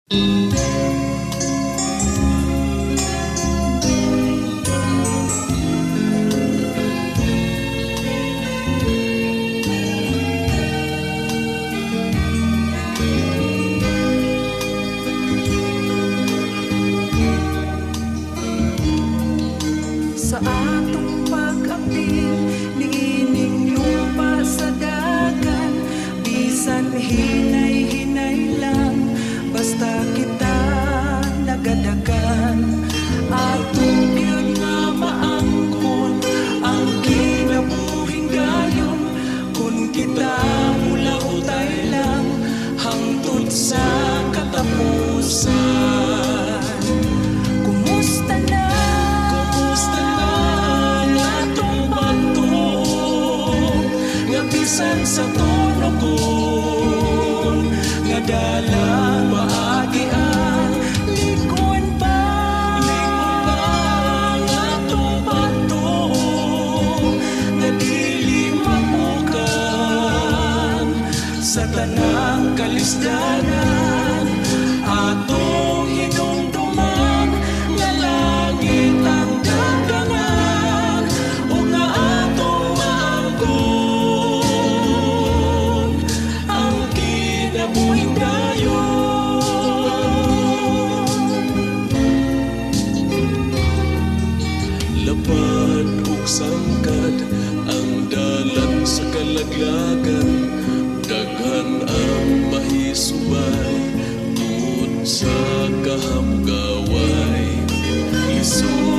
Sa atong pag-apil, niining lupa sa dagan, bisan hinay-hinay lang, basta kita nagadagan. Atong gyud nga maangkon ang kinabuhing gayon, kung kita mula utay lang hangtod sa katapusan. Kumusta na? Bisan sa tunokon nga dalang maagian, likon pa ang atong pagtuo nga dili mapukan sa tanang kalisdanan. Atong hinumduman nga langit ang dagangan o nga atong maangkon buhing gayon. Lapad ug sangkad ang dalan sa kalaglagan, daghan ang mahisubay tungod sa kahamgaway. Lisod